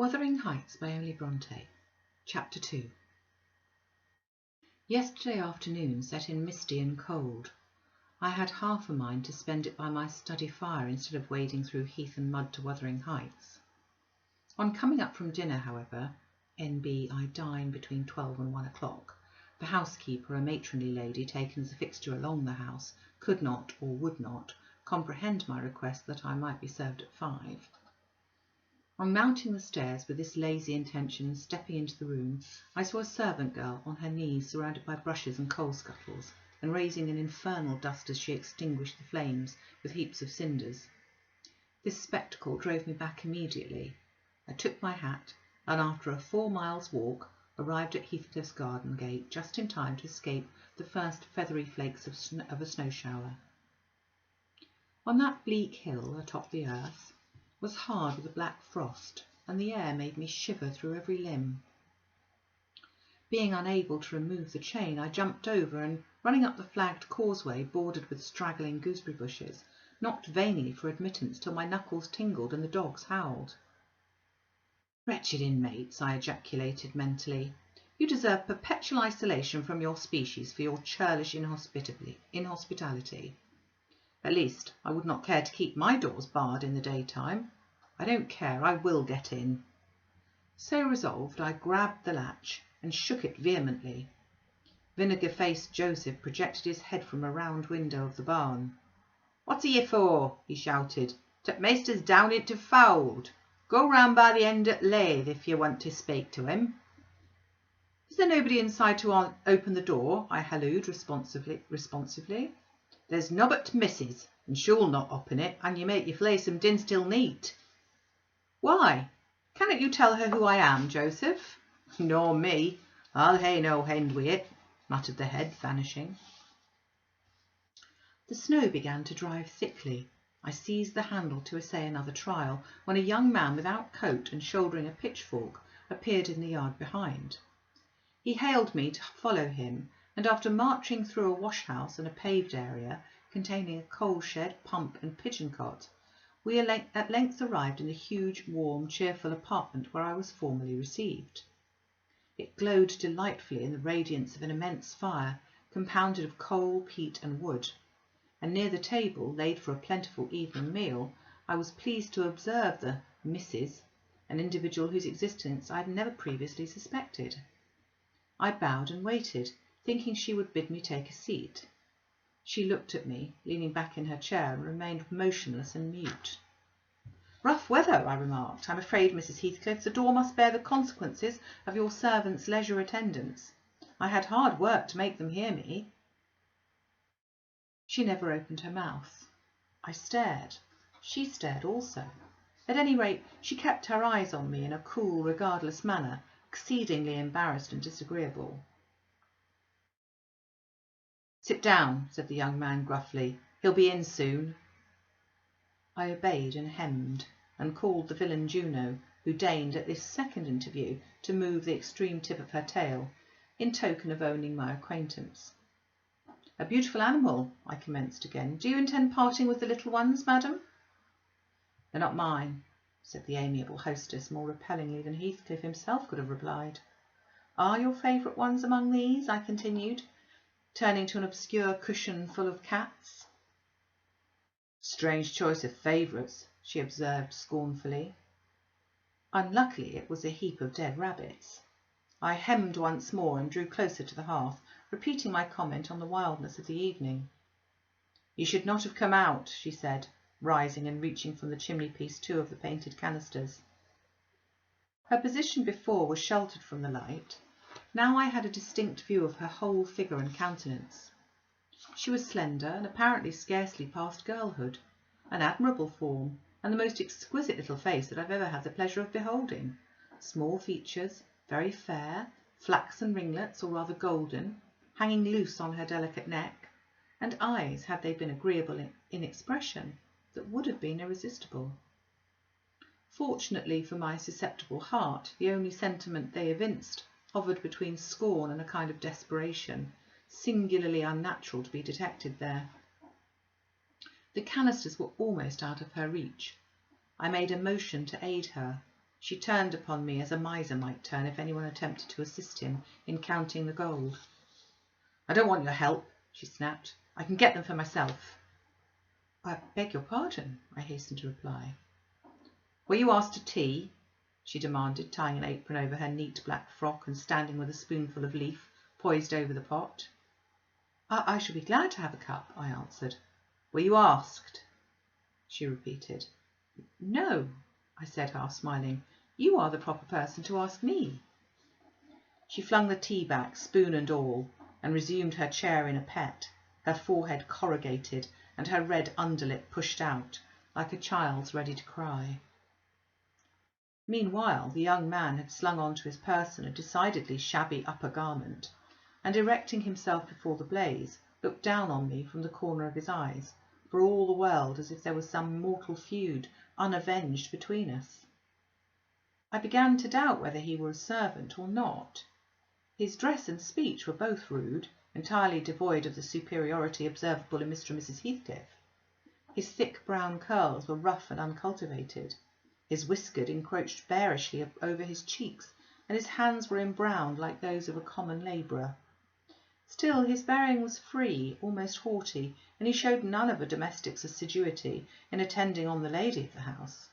Wuthering Heights by Bronte. Chapter 2. Yesterday afternoon set in misty and cold. I had half a mind to spend it by my study fire instead of wading through heath and mud to Wuthering Heights. On coming up from dinner, however, N.B. I dine between 12 and 1 o'clock, the housekeeper, a matronly lady taken as a fixture along the house, could not, or would not, comprehend my request that I might be served at 5. On mounting the stairs with this lazy intention and stepping into the room, I saw a servant girl on her knees surrounded by brushes and coal scuttles, and raising an infernal dust as she extinguished the flames with heaps of cinders. This spectacle drove me back immediately. I took my hat, and after a 4 miles walk, arrived at Heathcliff's garden gate just in time to escape the first feathery flakes of a snow shower. On that bleak hill atop the earth was hard with a black frost, and the air made me shiver through every limb. Being unable to remove the chain, I jumped over and, running up the flagged causeway bordered with straggling gooseberry bushes, knocked vainly for admittance till my knuckles tingled and the dogs howled. "Wretched inmates," I ejaculated mentally. "You deserve perpetual isolation from your species for your churlish inhospitality. At least, I would not care to keep my doors barred in the daytime. I don't care, I will get in." So resolved, I grabbed the latch and shook it vehemently. Vinegar-faced Joseph projected his head from a round window of the barn. "What's ye for?" he shouted. "T' maister's down into fould. Go round by the end at lathe if ye want to spake to him." "Is there nobody inside to open the door?" I hallooed responsively. "There's nobbut missus, and she'll not open it, and you make your flay some din still neat." "Why? Cannot you tell her who I am, Joseph?" "Nor me. I'll hae no hend wi' it," muttered the head, vanishing. The snow began to drive thickly. I seized the handle to essay another trial, when a young man without coat and shouldering a pitchfork appeared in the yard behind. He hailed me to follow him, and after marching through a wash-house and a paved area containing a coal shed, pump and pigeon cot, we at length arrived in the huge, warm, cheerful apartment where I was formally received. It glowed delightfully in the radiance of an immense fire, compounded of coal, peat and wood, and near the table, laid for a plentiful evening meal, I was pleased to observe the Mrs., an individual whose existence I had never previously suspected. I bowed and waited, thinking she would bid me take a seat. She looked at me, leaning back in her chair, and remained motionless and mute. "Rough weather," I remarked. "I'm afraid, Mrs. Heathcliff, the door must bear the consequences of your servants' leisure attendance. I had hard work to make them hear me." She never opened her mouth. I stared. She stared also. At any rate, she kept her eyes on me in a cool, regardless manner, exceedingly embarrassed and disagreeable. "Sit down," said the young man gruffly. "He'll be in soon." I obeyed and hemmed, and called the villain Juno, who deigned at this second interview to move the extreme tip of her tail, in token of owning my acquaintance. "A beautiful animal," I commenced again. "Do you intend parting with the little ones, madam?" "They're not mine," said the amiable hostess, more repellingly than Heathcliff himself could have replied. "Are your favourite ones among these?" I continued, turning to an obscure cushion full of cats. "Strange choice of favourites," she observed scornfully. Unluckily it was a heap of dead rabbits. I hemmed once more and drew closer to the hearth, repeating my comment on the wildness of the evening. "You should not have come out," she said, rising and reaching from the chimney-piece 2 of the painted canisters. Her position before was sheltered from the light. Now I had a distinct view of her whole figure and countenance. She was slender and apparently scarcely past girlhood, an admirable form, and the most exquisite little face that I've ever had the pleasure of beholding. Small features, very fair, flaxen ringlets, or rather golden, hanging loose on her delicate neck, and eyes, had they been agreeable in expression, that would have been irresistible. Fortunately for my susceptible heart, the only sentiment they evinced hovered between scorn and a kind of desperation, singularly unnatural to be detected there. The canisters were almost out of her reach. I made a motion to aid her, She turned upon me as a miser might turn if anyone attempted to assist him in counting the gold. "I don't want your help," she snapped. "I can get them for myself." "I beg your pardon," I hastened to reply. "Were you asked to tea?" she demanded, tying an apron over her neat black frock and standing with a spoonful of leaf poised over the pot. I shall be glad to have a cup," I answered. "Were you asked?" she repeated. "No," I said, half smiling. "You are the proper person to ask me." She flung the tea back, spoon and all, and resumed her chair in a pet, her forehead corrugated and her red underlip pushed out, like a child's ready to cry. Meanwhile, the young man had slung on to his person a decidedly shabby upper garment, and, erecting himself before the blaze, looked down on me from the corner of his eyes, for all the world as if there was some mortal feud unavenged between us. I began to doubt whether he were a servant or not. His dress and speech were both rude, entirely devoid of the superiority observable in Mr. and Mrs. Heathcliff. His thick brown curls were rough and uncultivated. His whisker encroached bearishly over his cheeks, and his hands were embrowned like those of a common labourer. Still, his bearing was free, almost haughty, and he showed none of a domestic's assiduity in attending on the lady of the house.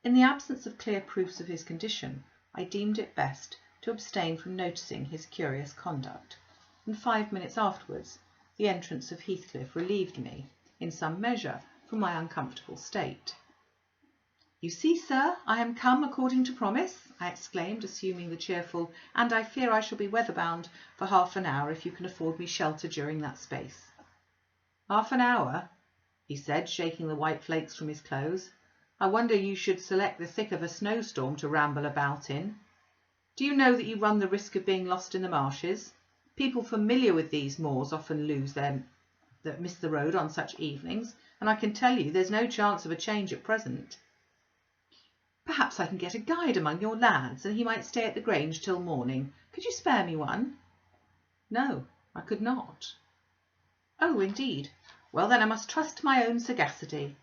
In the absence of clear proofs of his condition, I deemed it best to abstain from noticing his curious conduct, and 5 minutes afterwards the entrance of Heathcliff relieved me, in some measure, from my uncomfortable state. "You see, sir, I am come according to promise," I exclaimed, assuming the cheerful, "and I fear I shall be weather-bound for half an hour if you can afford me shelter during that space." "Half an hour?" he said, shaking the white flakes from his clothes. "I wonder you should select the thick of a snowstorm to ramble about in. Do you know that you run the risk of being lost in the marshes? People familiar with these moors often miss the road on such evenings, and I can tell you there's no chance of a change at present." "Perhaps I can get a guide among your lads, and he might stay at the Grange till morning. Could you spare me one?" "No, I could not." "Oh, indeed. Well, then I must trust to my own sagacity."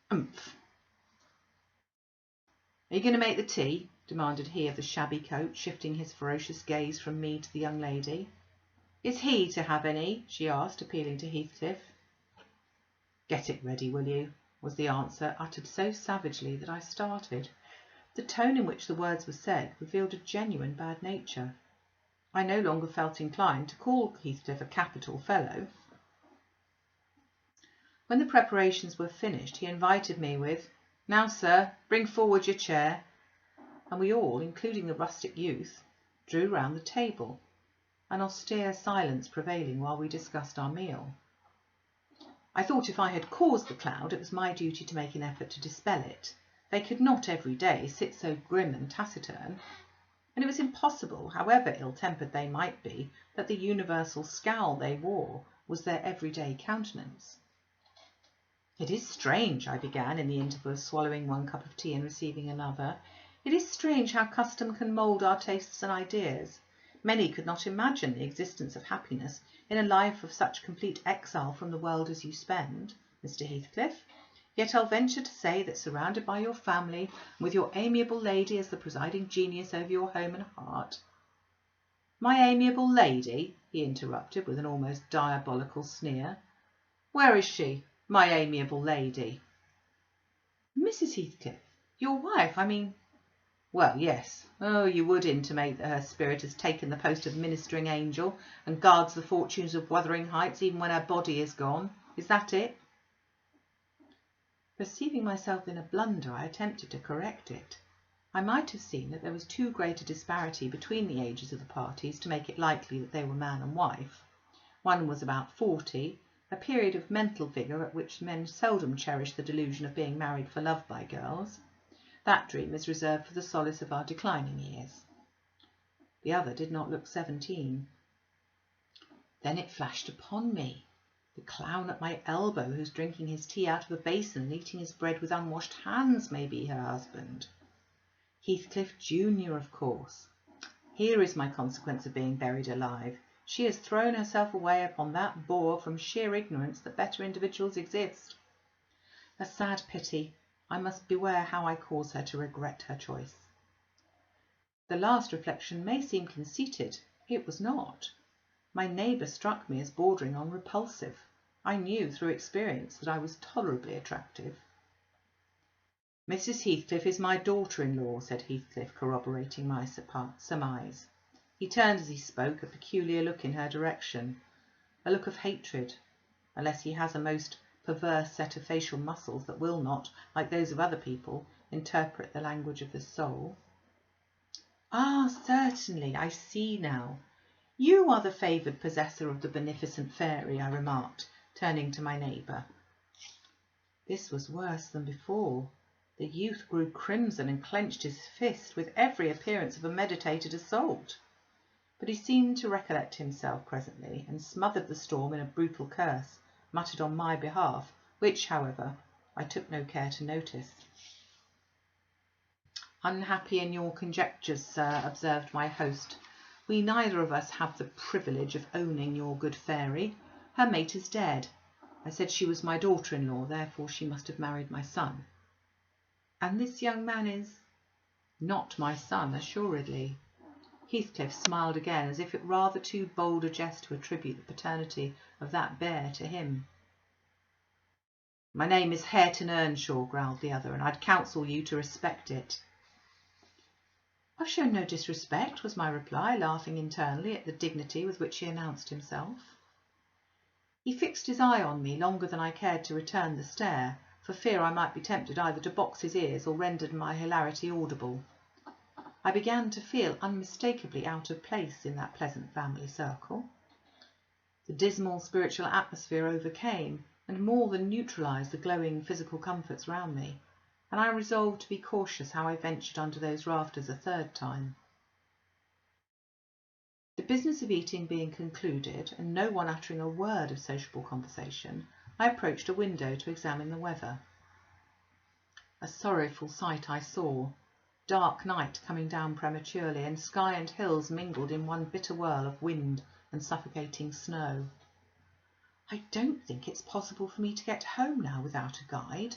"Umph." "Are you going to make the tea?" demanded he of the shabby coat, shifting his ferocious gaze from me to the young lady. "Is he to have any?" she asked, appealing to Heathcliff. "Get it ready, will you?" was the answer, uttered so savagely that I started. The tone in which the words were said revealed a genuine bad nature. I no longer felt inclined to call Heathcliff a capital fellow. When the preparations were finished, he invited me with, "Now, sir, bring forward your chair," and we all, including the rustic youth, drew round the table, an austere silence prevailing while we discussed our meal. I thought if I had caused the cloud, it was my duty to make an effort to dispel it. They could not every day sit so grim and taciturn, and it was impossible, however ill-tempered they might be, that the universal scowl they wore was their everyday countenance. "It is strange," I began, in the interval of swallowing one cup of tea and receiving another, "it is strange how custom can mould our tastes and ideas. Many could not imagine the existence of happiness in a life of such complete exile from the world as you spend, Mr. Heathcliff. Yet I'll venture to say that, surrounded by your family, and with your amiable lady as the presiding genius over your home and heart—" "My amiable lady?" he interrupted with an almost diabolical sneer. "Where is she, my amiable lady?" "Mrs. Heathcliff, your wife, I mean—" "Well, yes. Oh, you would intimate that her spirit has taken the post of ministering angel and guards the fortunes of Wuthering Heights even when her body is gone. Is that it?" Perceiving myself in a blunder, I attempted to correct it. I might have seen that there was too great a disparity between the ages of the parties to make it likely that they were man and wife. One was about 40, a period of mental vigour at which men seldom cherish the delusion of being married for love by girls. That dream is reserved for the solace of our declining years. The other did not look 17. Then it flashed upon me. The clown at my elbow, who's drinking his tea out of a basin and eating his bread with unwashed hands, may be her husband. Heathcliff Junior, of course. Here is my consequence of being buried alive. She has thrown herself away upon that boor from sheer ignorance that better individuals exist. A sad pity. I must beware how I cause her to regret her choice. The last reflection may seem conceited. It was not. My neighbour struck me as bordering on repulsive. I knew through experience that I was tolerably attractive. Mrs. Heathcliff is my daughter-in-law, said Heathcliff, corroborating my surmise. He turned as he spoke, a peculiar look in her direction, a look of hatred, unless he has a most perverse set of facial muscles that will not, like those of other people, interpret the language of the soul. Ah, certainly, I see now. You are the favoured possessor of the beneficent fairy, I remarked, turning to my neighbour. This was worse than before. The youth grew crimson and clenched his fist with every appearance of a meditated assault. But he seemed to recollect himself presently, and smothered the storm in a brutal curse, muttered on my behalf, which, however, I took no care to notice. Unhappy in your conjectures, sir, observed my host. We neither of us have the privilege of owning your good fairy. Her mate is dead. I said she was my daughter-in-law, therefore she must have married my son. And this young man is not my son, assuredly. Heathcliff smiled again, as if it rather too bold a jest to attribute the paternity of that bear to him. My name is Hareton Earnshaw, growled the other, and I'd counsel you to respect it. I've shown no disrespect, was my reply, laughing internally at the dignity with which he announced himself. He fixed his eye on me longer than I cared to return the stare, for fear I might be tempted either to box his ears or render my hilarity audible. I began to feel unmistakably out of place in that pleasant family circle. The dismal spiritual atmosphere overcame and more than neutralised the glowing physical comforts round me, and I resolved to be cautious how I ventured under those rafters a third time. The business of eating being concluded, and no one uttering a word of sociable conversation, I approached a window to examine the weather. A sorrowful sight I saw. Dark night coming down prematurely, and sky and hills mingled in one bitter whirl of wind and suffocating snow. I don't think it's possible for me to get home now without a guide,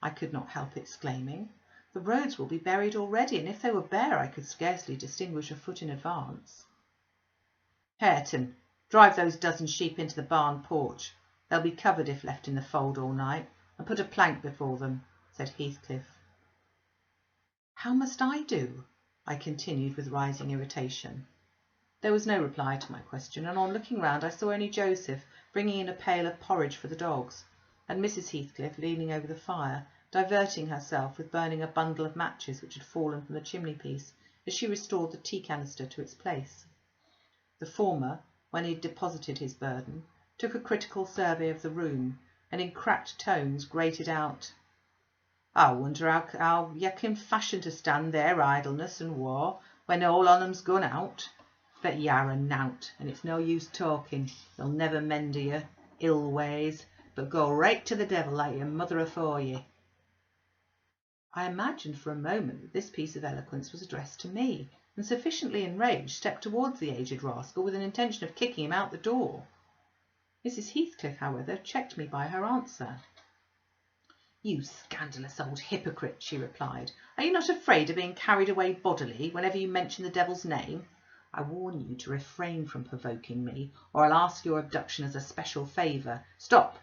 I could not help exclaiming. The roads will be buried already, and if they were bare I could scarcely distinguish a foot in advance. Hareton, drive those dozen sheep into the barn porch. They'll be covered if left in the fold all night, and put a plank before them, said Heathcliff. How must I do? I continued with rising irritation. There was no reply to my question, and on looking round I saw only Joseph bringing in a pail of porridge for the dogs, and Mrs. Heathcliff leaning over the fire, diverting herself with burning a bundle of matches which had fallen from the chimney-piece as she restored the tea canister to its place. The former, when he had deposited his burden, took a critical survey of the room, and in cracked tones grated out, I wonder how ye can fashion to stand there idleness and war, when all on 'em's gone out. But ye are a nowt, and it's no use talking. They'll never mend you, ill ways, but go right to the devil like your mother afore ye. I imagined for a moment that this piece of eloquence was addressed to me, and sufficiently enraged stepped towards the aged rascal with an intention of kicking him out the door. Mrs. Heathcliff, however, checked me by her answer. You scandalous old hypocrite, she replied. Are you not afraid of being carried away bodily whenever you mention the devil's name? I warn you to refrain from provoking me, or I'll ask your abduction as a special favour. Stop!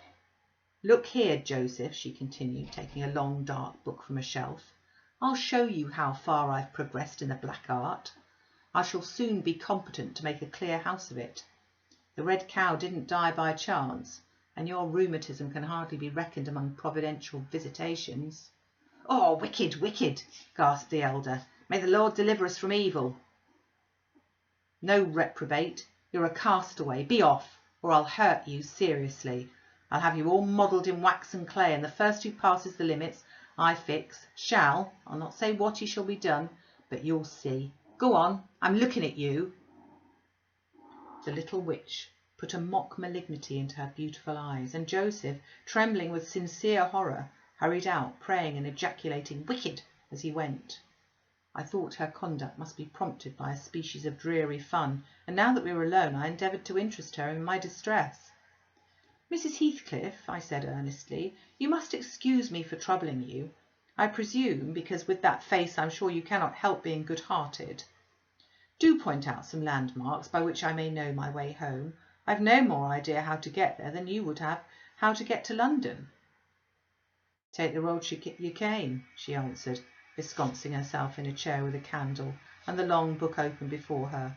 Look here, Joseph, she continued, taking a long dark book from a shelf. I'll show you how far I've progressed in the black art. I shall soon be competent to make a clear house of it. The red cow didn't die by chance, and your rheumatism can hardly be reckoned among providential visitations. Oh, wicked, wicked, gasped the elder. May the Lord deliver us from evil. No, reprobate, you're a castaway. Be off, or I'll hurt you seriously. I'll have you all modelled in wax and clay, and the first who passes the limits I fix shall, I'll not say what he shall be done, but you'll see. Go on, I'm looking at you. The little witch put a mock malignity into her beautiful eyes, and Joseph, trembling with sincere horror, hurried out, praying and ejaculating "wicked" as he went. I thought her conduct must be prompted by a species of dreary fun, and now that we were alone I endeavoured to interest her in my distress. Mrs. Heathcliff, I said earnestly, you must excuse me for troubling you. I presume because with that face I'm sure you cannot help being good-hearted. Do point out some landmarks by which I may know my way home. I've no more idea how to get there than you would have how to get to London." "Take the road you came," she answered, ensconcing herself in a chair with a candle and the long book open before her.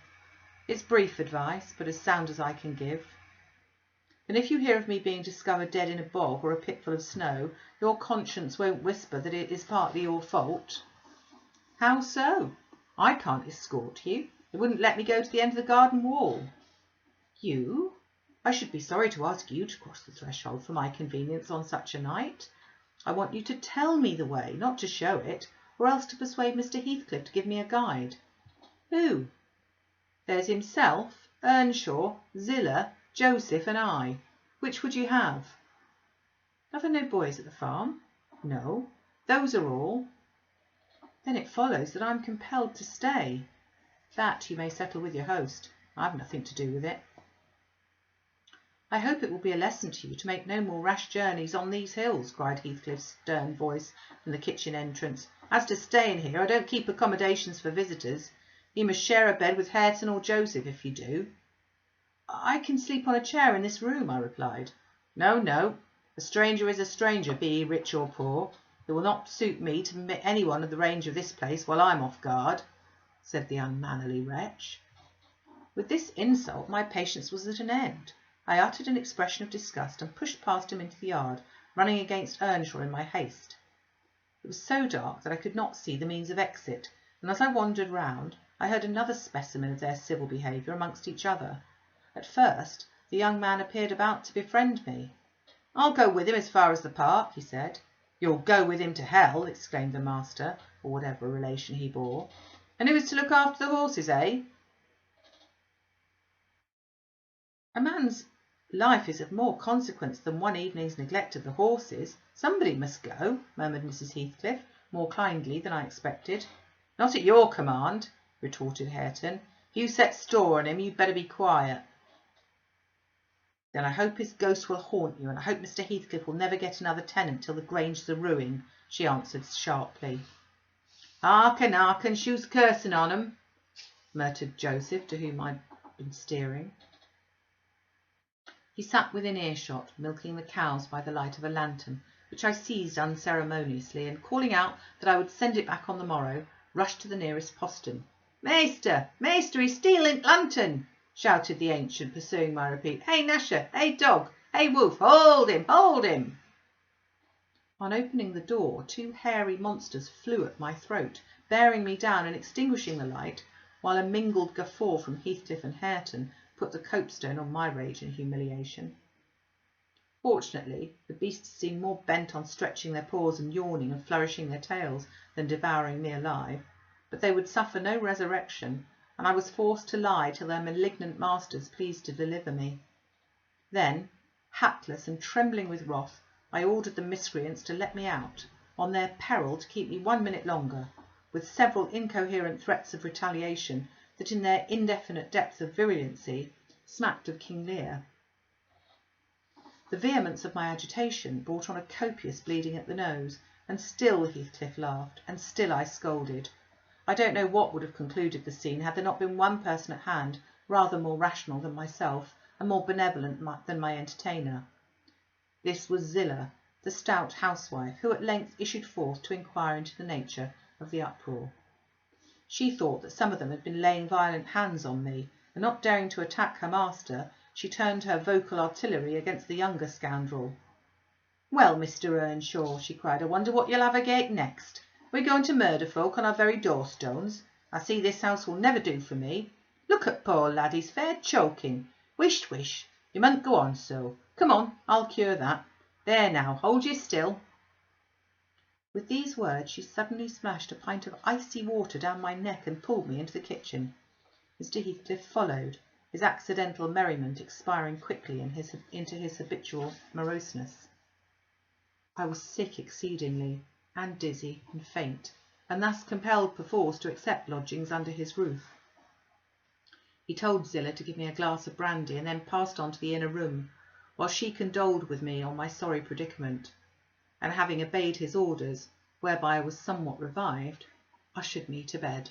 "It's brief advice, but as sound as I can give. Then if you hear of me being discovered dead in a bog or a pit full of snow, your conscience won't whisper that it is partly your fault." "How so? I can't escort you. They wouldn't let me go to the end of the garden wall." "You? I should be sorry to ask you to cross the threshold for my convenience on such a night. I want you to tell me the way, not to show it, or else to persuade Mr. Heathcliff to give me a guide." "Who?" "There's himself, Earnshaw, Zillah, Joseph and I. Which would you have?" "Are there no boys at the farm?" "No, those are all." "Then it follows that I'm compelled to stay." "That you may settle with your host. I've nothing to do with it." "I hope it will be a lesson to you to make no more rash journeys on these hills," cried Heathcliff's stern voice from the kitchen entrance. "As to staying here, I don't keep accommodations for visitors. You must share a bed with Hareton or Joseph if you do." "I can sleep on a chair in this room," I replied. "No, no. A stranger is a stranger, be he rich or poor. It will not suit me to permit any one of the range of this place while I'm off guard," said the unmannerly wretch. With this insult my patience was at an end. I uttered an expression of disgust and pushed past him into the yard, running against Earnshaw in my haste. It was so dark that I could not see the means of exit, and as I wandered round, I heard another specimen of their civil behaviour amongst each other. At first, the young man appeared about to befriend me. "I'll go with him as far as the park," he said. "You'll go with him to hell," exclaimed the master, or whatever relation he bore. "And who is to look after the horses, eh?" "A man's life is of more consequence than one evening's neglect of the horses. Somebody must go," murmured Mrs. Heathcliff, more kindly than I expected. "Not at your command," retorted Hareton. "If you set store on him, you'd better be quiet." "Then I hope his ghost will haunt you, and I hope Mr. Heathcliff will never get another tenant till the Grange is a ruin," she answered sharply. "Hearken, hearken, shoe's cursing on 'em," muttered Joseph, to whom I'd been steering. He sat within earshot, milking the cows by the light of a lantern, which I seized unceremoniously, and calling out that I would send it back on the morrow, rushed to the nearest postern. "Maister, maister, he's stealing lantern!" shouted the ancient, pursuing my repeat. "Hey, Nasher! Hey, dog! Hey, wolf! Hold him! Hold him!" On opening the door, two hairy monsters flew at my throat, bearing me down and extinguishing the light, while a mingled guffaw from Heathcliff and Hareton put the copestone on my rage and humiliation. Fortunately, the beasts seemed more bent on stretching their paws and yawning and flourishing their tails than devouring me alive, but they would suffer no resurrection, and I was forced to lie till their malignant masters pleased to deliver me. Then, hatless and trembling with wrath, I ordered the miscreants to let me out, on their peril to keep me 1 minute longer, with several incoherent threats of retaliation that in their indefinite depth of virulency smacked of King Lear. The vehemence of my agitation brought on a copious bleeding at the nose, and still Heathcliff laughed, and still I scolded. I don't know what would have concluded the scene had there not been one person at hand, rather more rational than myself, and more benevolent than my entertainer. This was Zillah, the stout housewife, who at length issued forth to inquire into the nature of the uproar. She thought that some of them had been laying violent hands on me, and not daring to attack her master, she turned her vocal artillery against the younger scoundrel. "Well, Mr. Earnshaw," she cried, "I wonder what you'll have agate next. We're going to murder folk on our very doorstones. I see this house will never do for me. Look at poor lad, he's fair choking. Wish, wish, you mustn't go on so. Come on, I'll cure that. There now, hold you still." With these words she suddenly splashed a pint of icy water down my neck and pulled me into the kitchen. Mr. Heathcliff followed, his accidental merriment expiring quickly into his habitual moroseness. I was sick exceedingly, and dizzy and faint, and thus compelled perforce to accept lodgings under his roof. He told Zillah to give me a glass of brandy, and then passed on to the inner room, while she condoled with me on my sorry predicament, and having obeyed his orders, whereby I was somewhat revived, ushered me to bed.